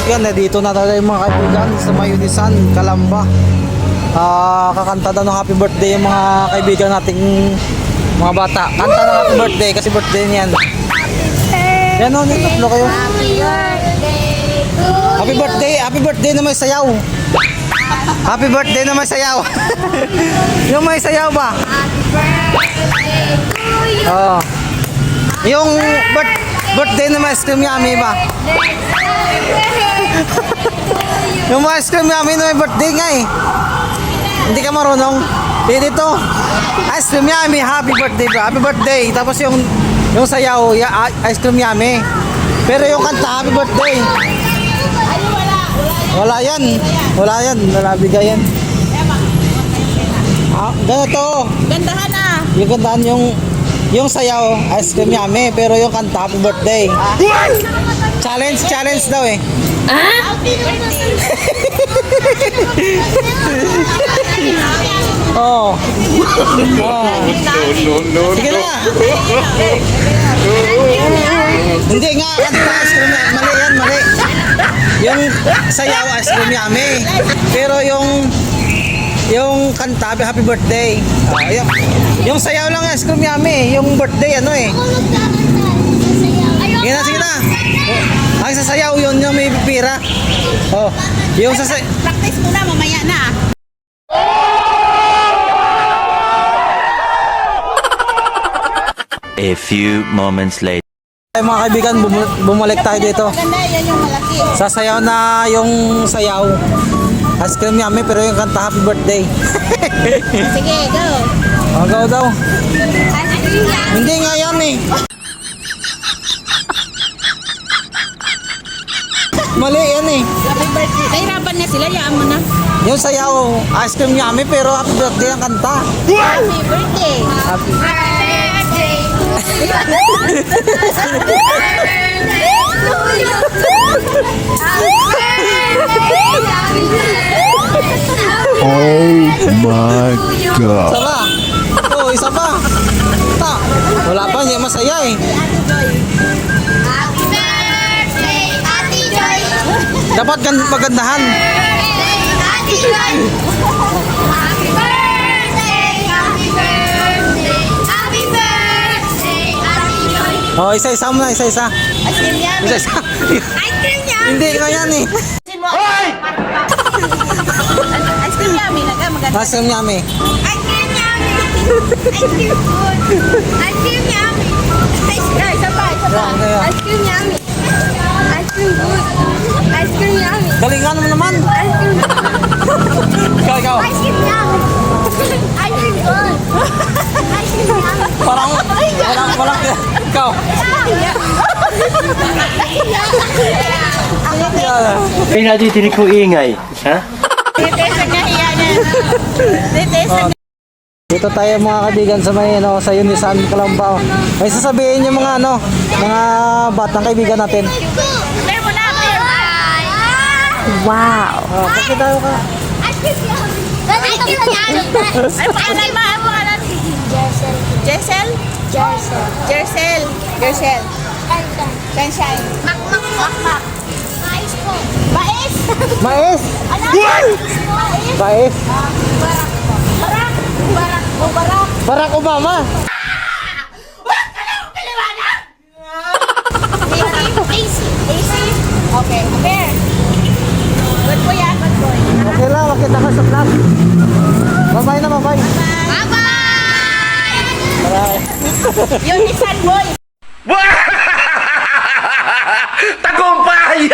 Yan, dito na tayo mga kaibigan sa Mayunisan, Calamba. Kakanta daw ng happy birthday yung mga kaibigan nating mga bata. Kanta ng happy birthday kasi birthday niyan. Yan o, tatlo kayo. Happy birthday na may sayaw. Happy birthday na may sayaw. Yung may sayaw ba? Oh. Yung birthday na may ice cream yummy ba? Yung mga ice cream yummy na may birthday nga eh. Hindi ka marunong. Dito. Ice cream yummy, happy birthday bro. Happy birthday. Tapos yung sayaw, ice cream yummy. Pero yung kanta, happy birthday. Wala yan. Wala yan. Wala bigay yan. Ganito. Gandahan na. Yung kantahan yung sayaw, ice cream yummy. Pero yung kanta, happy birthday. Challenge daw eh. Oh. No. Sige na. Hindi nga, kanta ice cream yummy. Mali yan, mali. Yung sayaw, ice cream yummy. Pero yung kanta, happy birthday. Yung sayaw lang ice cream yummy. Yung birthday, ano eh. Sige na. Ang sasayaw yun yung may pipira. Oh, yung sasayaw. Practice muna, mamaya na. A few moments later. Ay, mga kaibigan, bumalik tayo dito. Maganda, yan yung malaki. Sasayaw na yung sayaw. Ice cream yummy pero yung kanta happy birthday. Sige, go. Go daw. Ice cream yan. Hindi nga yan eh. Mali yan eh. Happy birthday. Nahirapan na sila, yaan mo na. Yung sayaw, ice cream yummy pero happy birthday ang kanta. Happy birthday. Happy. Oh my God. Isa pa. Oh, isa pa. Wala pa, hindi masaya eh. Happy birthday, Ate Joy. Dapat magandahan. Ate Joy. Happy birthday, happy birthday, happy birthday, Ate Joy. Oh, isa-isa mo na, isa-isa. Ice cream yan. Isa-isa. Ice cream yan. Hindi nga yan eh. Hoy! Ice cream yummy, maganda. Ice cream yummy. Ice cream yummy. Ice cream good. Ice cream yummy. Isa pa. Ice cream yummy. Ice cream good. Ice cream yummy. Galingan mo naman. Ice cream Ikaw. Ice cream yummy. Ice cream good. Ice cream yummy. Walang. Ikaw. Pinaditinig ko ingay. Ha? Titesa niya hiya niya. Titesa niya. Dito tayo mga kaibigan sa may sa Mayunisan, Calamba. May sasabihin yung mga mga batang kaibigan natin. Meron mo na. Wow. Oh, kasi tayo ka. Ice cream yummy. Ice cream yummy. Ano pangalan mo? Ano pangalan? Jessel? Jersel. Sunshine. Makmak. Mais po. Mais? Mais. Ano? Mais. Barak. Barack Obama. AC. Okay. Fair. Good boy yan, good boy. Okay lang, makita ka sa vlog. Bye-bye na, bye-bye. Bye-bye! Bye. Yun, isan boy. Tagumpay!